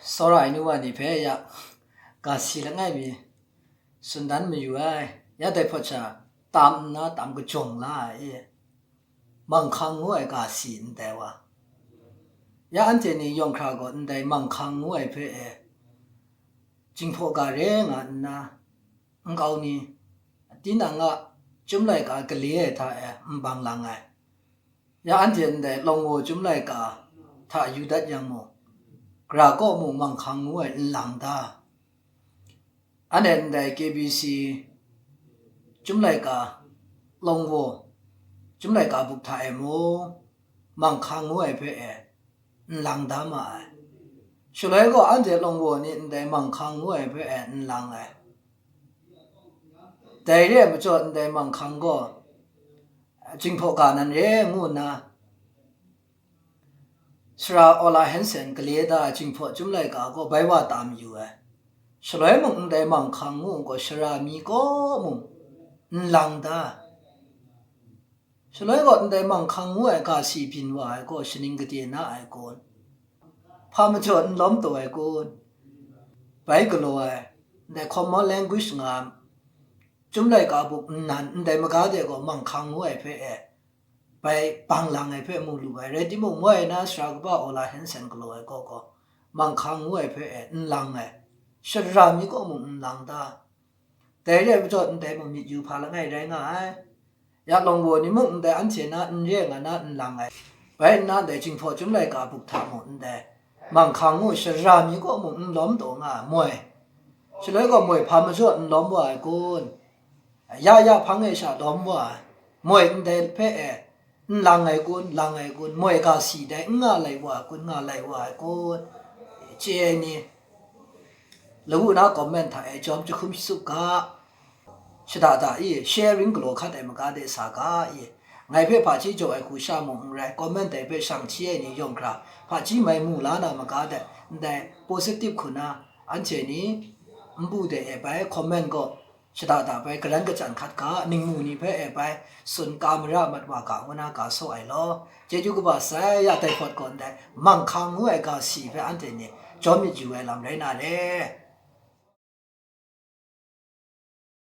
所以你话你陪呀，噶是了爱比，顺单没有哎，也得破cha，当那当个中啦耶，忙康我哎噶是唔得哇，也安天你用卡个唔得忙康我哎陪哎，真破个人啊那，唔搞你，第那个中来个理他哎，唔帮人哎，也安天的龙我中来个，他有得样么？กระก็มุ่งมั่งคังงวยหลังตาอันนั้นได้ KBC จุ่มไหลกาลงวัวจุ่มไหลกาบุกถ่ายโมมั่งคังงวยเพื่อหลังตามาช่วยก็อันเดียลงวัวนี่ได้มั่งคังงวยเพื่อหลังแต่เรื่องมันจะได้มั่งคังก็จึงพอการนั้นเรื่องงูนะสระอลาเห็นเซนกเลียดาจิงพอจุ่มไหลกาก็ไปว่าตามอยู่สลายมึงได้มังคังงูก็สระมีก็มึงหลังตาสลายก็ได้มังคังงูไอ้กาสีพินว่าไอ้ก็ชนิงกเดียน่าไอ้ก็พามาจนล้มตัวไอ้ก็ไปก็เลยได้ common language งามจุ่มไหลกาบุกนั่นได้มากาเดียก็มังคังงูไอ้เพื่อไปปังหลังไอ้เพื่อมูลูไอ้เรดิมุงมวยนะสระก็อลาเห็นเซนก็เลยก็มังคังงูไอ้เพื่อหลังไอ้สระมีก็มึงหลังตาแต่เรื่องมันจะแต่มึงมีอยู่พาละไงได้ไงอยากลองวัวนี่มึงแต่อันเสียนะอันเรื่องอ่ะนะอันหลังไงไปนะแต่จริงพอจุ่มเลยกับบุกถามมึงแต่มังคังงูสระมีก็มึงล้มตัวง่ะมวยฉะนั้นก็มวยพามาช่วยล้มว่าไอ้คนยาพังไอ้ชาล้มว่ามวยแต่เพ่หลังไอ้คนมวยก็สีได้ง่ะไรว่าคนง่ะไรว่าไอ้คนเจนี่รู้นะคอมเมนต์ถ่ายจอมจะคุ้มสุกะชดาตาอีแชร์ริงกลัวขัดไอ้มกาเดสากะอีไงเพื่อพาชีจ่อไอ้คู่ชามงไรคอมเมนต์แต่เพื่อสั่งเชียนี่ยงครับพาชีไม่มูลานามกาเดแต่โพสิทีฟคุณนะอันเชนี้บูเดไอ้ไปคอมเมนต์ก็ชดาตาไปกระนั้นกระจันขัดกะนิ่งมูนี่เพื่อไอ้ไปส่วนกามรามัดว่ากะวันากาโซไอ้ล้อเจจูก็บอกใส่ยาแต่พอดก่อนได้มังคังงูไอ้กาสีเพื่ออันเทนี่จอมมีอยู่ไอ้ลำไรน่าเด้